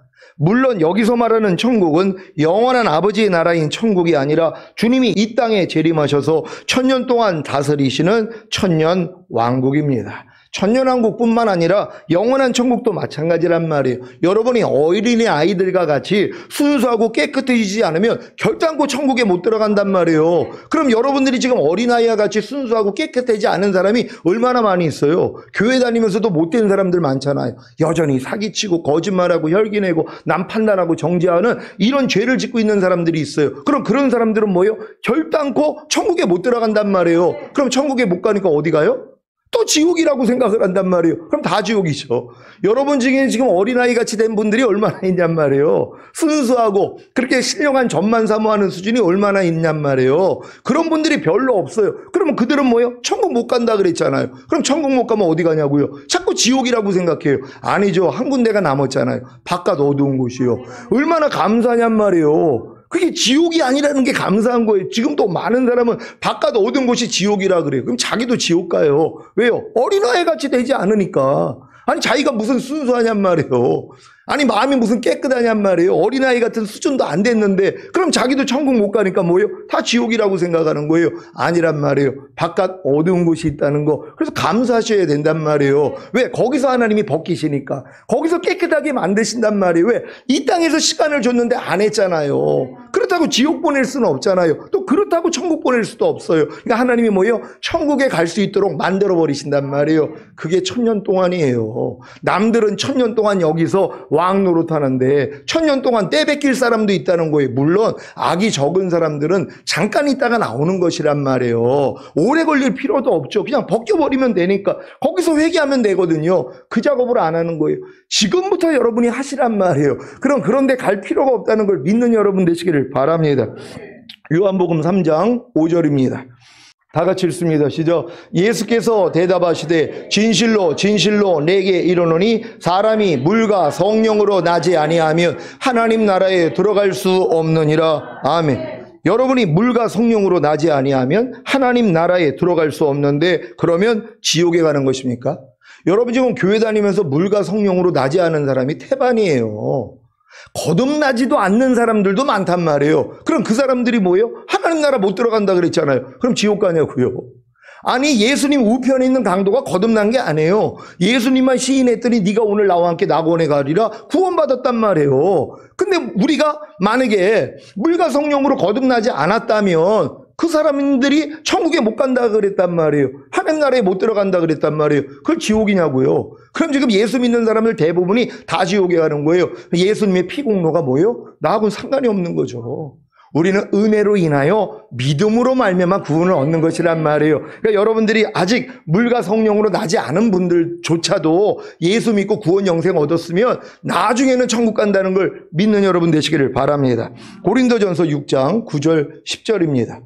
Speaker 1: 물론 여기서 말하는 천국은 영원한 아버지의 나라인 천국이 아니라 주님이 이 땅에 재림하셔서 천년 동안 다스리시는 천년 왕국입니다. 천년왕국뿐만 아니라 영원한 천국도 마찬가지란 말이에요. 여러분이 어린이 아이들과 같이 순수하고 깨끗해지지 않으면 결단코 천국에 못 들어간단 말이에요. 그럼 여러분들이 지금 어린아이와 같이 순수하고 깨끗하지 않은 사람이 얼마나 많이 있어요. 교회 다니면서도 못된 사람들 많잖아요. 여전히 사기치고 거짓말하고 혈기내고 남 판단하고 정죄하는 이런 죄를 짓고 있는 사람들이 있어요. 그럼 그런 사람들은 뭐예요? 결단코 천국에 못 들어간단 말이에요. 그럼 천국에 못 가니까 어디 가요? 또 지옥이라고 생각을 한단 말이에요. 그럼 다 지옥이죠. 여러분 중에 지금 어린아이 같이 된 분들이 얼마나 있냔 말이에요. 순수하고 그렇게 신령한 전만 사모하는 수준이 얼마나 있냔 말이에요. 그런 분들이 별로 없어요. 그러면 그들은 뭐예요? 천국 못 간다 그랬잖아요. 그럼 천국 못 가면 어디 가냐고요? 자꾸 지옥이라고 생각해요. 아니죠. 한 군데가 남았잖아요. 바깥 어두운 곳이요. 얼마나 감사냔 말이에요. 그게 지옥이 아니라는 게 감사한 거예요. 지금도 많은 사람은 바깥 어두운 곳이 지옥이라 그래요. 그럼 자기도 지옥 가요. 왜요? 어린아이 같이 되지 않으니까. 아니, 자기가 무슨 순수하냔 말이에요. 아니, 마음이 무슨 깨끗하냔 말이에요. 어린아이 같은 수준도 안 됐는데 그럼 자기도 천국 못 가니까 뭐예요? 다 지옥이라고 생각하는 거예요. 아니란 말이에요. 바깥 어두운 곳이 있다는 거. 그래서 감사하셔야 된단 말이에요. 왜? 거기서 하나님이 벗기시니까. 거기서 깨끗하게 만드신단 말이에요. 왜? 이 땅에서 시간을 줬는데 안 했잖아요. 그렇다고 지옥 보낼 수는 없잖아요. 또 그렇다고 천국 보낼 수도 없어요. 그러니까 하나님이 뭐예요? 천국에 갈 수 있도록 만들어 버리신단 말이에요. 그게 천년 동안이에요. 남들은 천년 동안 여기서 왕 노릇하는데 천년 동안 때 뺏길 사람도 있다는 거예요. 물론 악이 적은 사람들은 잠깐 있다가 나오는 것이란 말이에요. 오래 걸릴 필요도 없죠. 그냥 벗겨버리면 되니까 거기서 회개하면 되거든요. 그 작업을 안 하는 거예요. 지금부터 여러분이 하시란 말이에요. 그럼 그런데 갈 필요가 없다는 걸 믿는 여러분 되시기를 바랍니다. 요한복음 3장 5절입니다. 다 같이 읽습니다. 시작. 예수께서 대답하시되 진실로 진실로 내게 이르노니 사람이 물과 성령으로 나지 아니하면 하나님 나라에 들어갈 수 없느니라. 아멘. 여러분이 물과 성령으로 나지 아니하면 하나님 나라에 들어갈 수 없는데, 그러면 지옥에 가는 것입니까? 여러분 지금 교회 다니면서 물과 성령으로 나지 않은 사람이 태반이에요. 거듭나지도 않는 사람들도 많단 말이에요. 그럼 그 사람들이 뭐예요? 하나님 나라 못 들어간다 그랬잖아요. 그럼 지옥 가냐고요? 아니 예수님 우편에 있는 강도가 거듭난 게 아니에요. 예수님만 시인했더니 네가 오늘 나와 함께 낙원에 가리라 구원받았단 말이에요. 근데 우리가 만약에 물과 성령으로 거듭나지 않았다면 그 사람들이 천국에 못 간다 그랬단 말이에요. 하나님 나라에 못 들어간다 그랬단 말이에요. 그걸 지옥이냐고요. 그럼 지금 예수 믿는 사람들 대부분이 다 지옥에 가는 거예요. 예수님의 피공로가 뭐예요? 나하고는 상관이 없는 거죠. 우리는 은혜로 인하여 믿음으로 말미암아 구원을 얻는 것이란 말이에요. 그러니까 여러분들이 아직 물과 성령으로 나지 않은 분들조차도 예수 믿고 구원 영생 얻었으면 나중에는 천국 간다는 걸 믿는 여러분 되시기를 바랍니다. 고린도전서 6장 9절 10절입니다.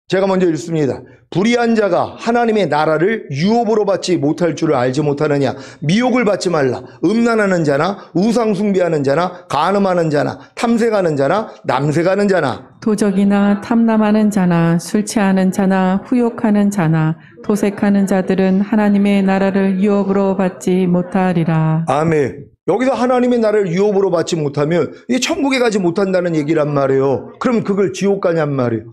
Speaker 1: 제가 먼저 읽습니다. 불의한 자가 하나님의 나라를 유업으로 받지 못할 줄을 알지 못하느냐. 미혹을 받지 말라. 음란하는 자나 우상 숭배하는 자나 간음하는 자나 탐색하는 자나 남색하는 자나
Speaker 2: 도적이나 탐남하는 자나 술 취하는 자나 후욕하는 자나 도색하는 자들은 하나님의 나라를 유업으로 받지 못하리라.
Speaker 1: 아멘. 여기서 하나님의 나라를 유업으로 받지 못하면 이 천국에 가지 못한다는 얘기란 말이에요. 그럼 그걸 지옥 가냔 말이에요.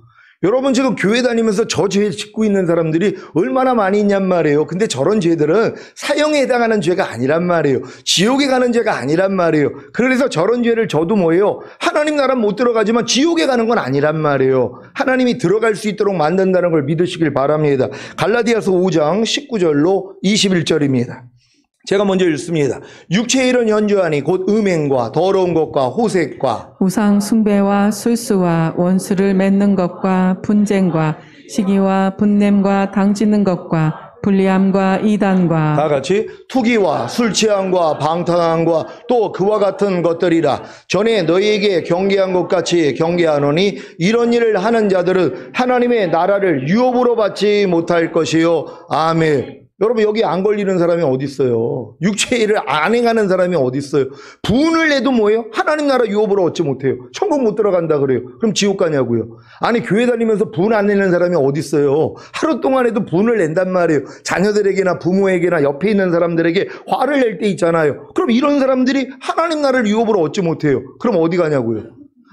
Speaker 1: 여러분 지금 교회 다니면서 저 죄 짓고 있는 사람들이 얼마나 많이 있냔 말이에요. 근데 저런 죄들은 사형에 해당하는 죄가 아니란 말이에요. 지옥에 가는 죄가 아니란 말이에요. 그래서 저런 죄를 저도 뭐예요? 하나님 나라 못 들어가지만 지옥에 가는 건 아니란 말이에요. 하나님이 들어갈 수 있도록 만든다는 걸 믿으시길 바랍니다. 갈라디아서 5장 19절로 21절입니다. 제가 먼저 읽습니다. 육체의 일은 연주하니 곧 음행과 더러운 것과 호색과
Speaker 2: 우상 숭배와 술수와 원수를 맺는 것과 분쟁과 시기와 분냄과 당지는 것과 불리함과 이단과
Speaker 1: 다 같이 투기와 술 취함과 방탕함과 또 그와 같은 것들이라. 전에 너희에게 경계한 것 같이 경계하노니 이런 일을 하는 자들은 하나님의 나라를 유업으로 받지 못할 것이요. 아멘. 여러분 여기 안 걸리는 사람이 어디 있어요? 육체의 일을 안 행하는 사람이 어디 있어요? 분을 내도 뭐예요? 하나님 나라 유업으로 얻지 못해요. 천국 못 들어간다 그래요. 그럼 지옥 가냐고요? 아니 교회 다니면서 분 안 내는 사람이 어디 있어요? 하루 동안에도 분을 낸단 말이에요. 자녀들에게나 부모에게나 옆에 있는 사람들에게 화를 낼 때 있잖아요. 그럼 이런 사람들이 하나님 나라를 유업으로 얻지 못해요. 그럼 어디 가냐고요?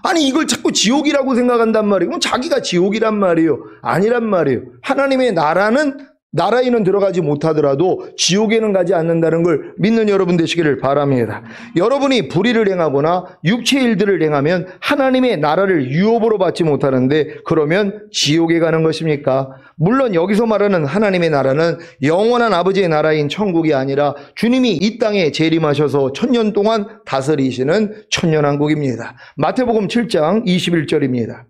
Speaker 1: 아니 이걸 자꾸 지옥이라고 생각한단 말이에요. 그럼 자기가 지옥이란 말이에요. 아니란 말이에요. 하나님의 나라에는 들어가지 못하더라도 지옥에는 가지 않는다는 걸 믿는 여러분 되시기를 바랍니다. 여러분이 불의를 행하거나 육체 일들을 행하면 하나님의 나라를 유업으로 받지 못하는데 그러면 지옥에 가는 것입니까? 물론 여기서 말하는 하나님의 나라는 영원한 아버지의 나라인 천국이 아니라 주님이 이 땅에 재림하셔서 1000년 동안 다스리시는 천년왕국입니다. 마태복음 7장 21절입니다.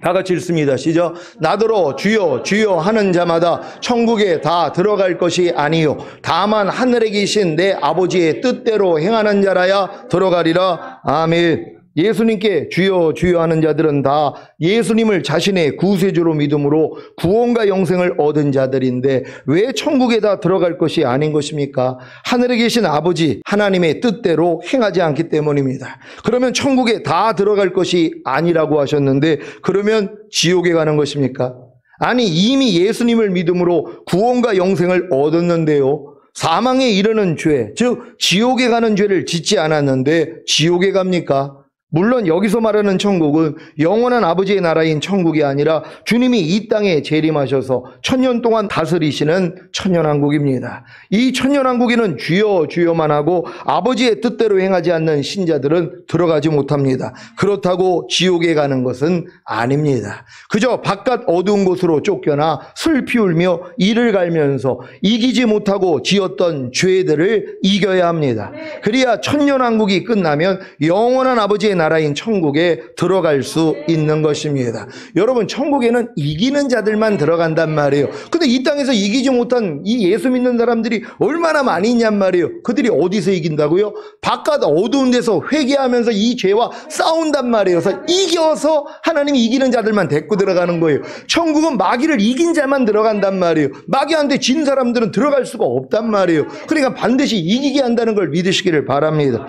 Speaker 1: 다 같이 읽습니다. 시작. 나더러 주여 주여 하는 자마다 천국에 다 들어갈 것이 아니요 다만 하늘에 계신 내 아버지의 뜻대로 행하는 자라야 들어가리라. 아멘. 예수님께 주여 주여 하는 자들은 다 예수님을 자신의 구세주로 믿음으로 구원과 영생을 얻은 자들인데 왜 천국에 다 들어갈 것이 아닌 것입니까? 하늘에 계신 아버지 하나님의 뜻대로 행하지 않기 때문입니다. 그러면 천국에 다 들어갈 것이 아니라고 하셨는데 그러면 지옥에 가는 것입니까? 아니 이미 예수님을 믿음으로 구원과 영생을 얻었는데요. 사망에 이르는 죄, 즉 지옥에 가는 죄를 짓지 않았는데 지옥에 갑니까? 물론 여기서 말하는 천국은 영원한 아버지의 나라인 천국이 아니라 주님이 이 땅에 재림하셔서 1000년 동안 다스리시는 천년왕국입니다. 이 천년왕국에는 주여 주여만 하고 아버지의 뜻대로 행하지 않는 신자들은 들어가지 못합니다. 그렇다고 지옥에 가는 것은 아닙니다. 그저 바깥 어두운 곳으로 쫓겨나 술 피울며 이를 갈면서 이기지 못하고 지었던 죄들을 이겨야 합니다. 그래야 천년왕국이 끝나면 영원한 아버지의 나라인 천국에 들어갈 수 있는 것입니다. 여러분 천국에는 이기는 자들만 들어간단 말이에요. 근데 이 땅에서 이기지 못한 이 예수 믿는 사람들이 얼마나 많이 있냔 말이에요. 그들이 어디서 이긴다고요? 바깥 어두운 데서 회개하면서 이 죄와 싸운단 말이에요. 그래서 이겨서 하나님이 이기는 자들만 데리고 들어가는 거예요. 천국은 마귀를 이긴 자만 들어간단 말이에요. 마귀한테 진 사람들은 들어갈 수가 없단 말이에요. 그러니까 반드시 이기게 한다는 걸 믿으시기를 바랍니다.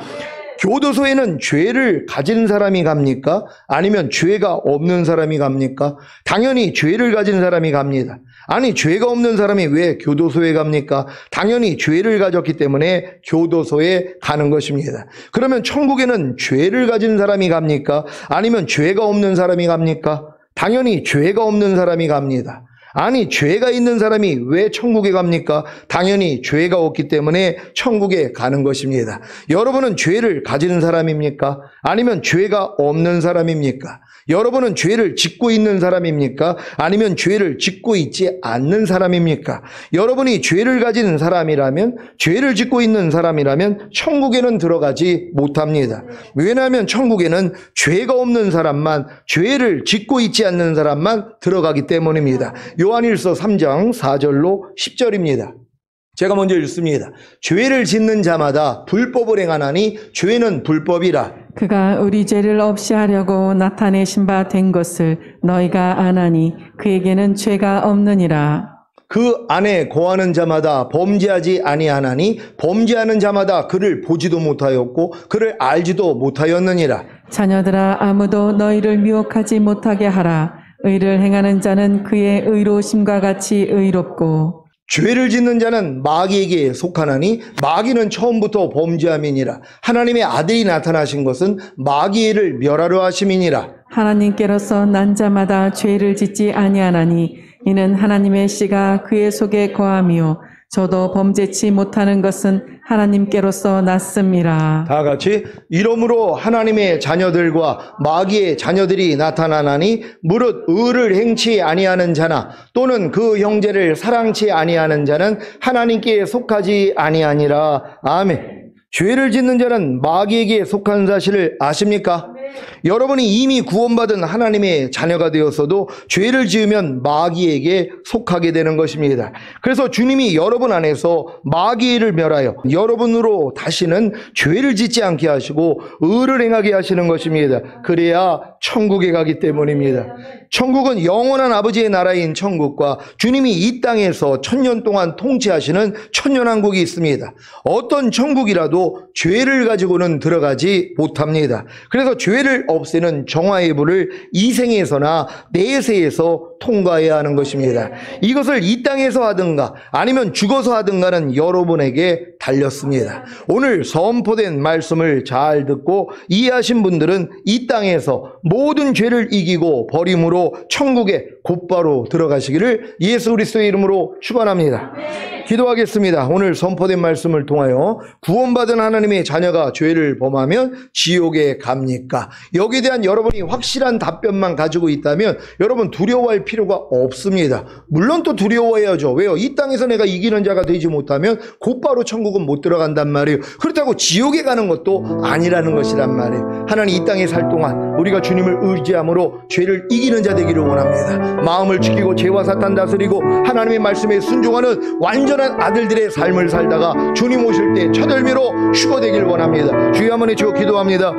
Speaker 1: 교도소에는 죄를 가진 사람이 갑니까? 아니면 죄가 없는 사람이 갑니까? 당연히 죄를 가진 사람이 갑니다. 아니, 죄가 없는 사람이 왜 교도소에 갑니까? 당연히 죄를 가졌기 때문에 교도소에 가는 것입니다. 그러면 천국에는 죄를 가진 사람이 갑니까? 아니면 죄가 없는 사람이 갑니까? 당연히 죄가 없는 사람이 갑니다. 아니, 죄가 있는 사람이 왜 천국에 갑니까? 당연히 죄가 없기 때문에 천국에 가는 것입니다. 여러분은 죄를 가지는 사람입니까? 아니면 죄가 없는 사람입니까? 여러분은 죄를 짓고 있는 사람입니까? 아니면 죄를 짓고 있지 않는 사람입니까? 여러분이 죄를 가진 사람이라면, 죄를 짓고 있는 사람이라면 천국에는 들어가지 못합니다. 왜냐하면 천국에는 죄가 없는 사람만, 죄를 짓고 있지 않는 사람만 들어가기 때문입니다. 요한일서 3장 4절로 10절입니다. 제가 먼저 읽습니다. 죄를 짓는 자마다 불법을 행하나니 죄는 불법이라.
Speaker 2: 그가 우리 죄를 없이 하려고 나타내신 바 된 것을 너희가 아나니 그에게는 죄가 없느니라.
Speaker 1: 그 안에 거하는 자마다 범죄하지 아니하나니 범죄하는 자마다 그를 보지도 못하였고 그를 알지도 못하였느니라.
Speaker 2: 자녀들아, 아무도 너희를 미혹하지 못하게 하라. 의를 행하는 자는 그의 의로우심과 같이 의롭고
Speaker 1: 죄를 짓는 자는 마귀에게 속하나니 마귀는 처음부터 범죄함이니라. 하나님의 아들이 나타나신 것은 마귀를 멸하려 하심이니라.
Speaker 2: 하나님께로서 난 자마다 죄를 짓지 아니하나니 이는 하나님의 씨가 그의 속에 거함이요 저도 범죄치 못하는 것은 하나님께로서 났음이라.
Speaker 1: 다 같이 이러므로 하나님의 자녀들과 마귀의 자녀들이 나타나나니 무릇 의를 행치 아니하는 자나 또는 그 형제를 사랑치 아니하는 자는 하나님께 속하지 아니하니라. 아멘. 죄를 짓는 자는 마귀에게 속한 사실을 아십니까? 여러분이 이미 구원받은 하나님의 자녀가 되었어도 죄를 지으면 마귀에게 속하게 되는 것입니다. 그래서 주님이 여러분 안에서 마귀를 멸하여 여러분으로 다시는 죄를 짓지 않게 하시고 의를 행하게 하시는 것입니다. 그래야 천국에 가기 때문입니다. 천국은 영원한 아버지의 나라인 천국과 주님이 이 땅에서 1000년 동안 통치하시는 천년왕국이 있습니다. 어떤 천국이라도 죄를 가지고는 들어가지 못합니다. 그래서 죄를 없애는 정화의 불을 이 생에서나 내세에서 통과해야 하는 것입니다. 이것을 이 땅에서 하든가 아니면 죽어서 하든가는 여러분에게 달렸습니다. 오늘 선포된 말씀을 잘 듣고 이해하신 분들은 이 땅에서 모든 죄를 이기고 버림으로 천국에 곧바로 들어가시기를 예수 그리스도의 이름으로 축원합니다. 기도하겠습니다. 오늘 선포된 말씀을 통하여 구원받은 하나님의 자녀가 죄를 범하면 지옥에 갑니까? 여기에 대한 여러분이 확실한 답변만 가지고 있다면 여러분 두려워할 필요가 없습니다. 물론 또 두려워해야죠. 왜요? 이 땅에서 내가 이기는 자가 되지 못하면 곧바로 천국은 못 들어간단 말이에요. 그렇다고 지옥에 가는 것도 아니라는 것이란 말이에요. 하나님 이 땅에 살 동안 우리가 주님을 의지함으로 죄를 이기는 자 되기를 원합니다. 마음을 지키고 죄와 사탄 다스리고 하나님의 말씀에 순종하는 완전한 아들들의 삶을 살다가 주님 오실 때 첫 열매로 휴거되길 원합니다. 주여 한번 외치고 기도합니다.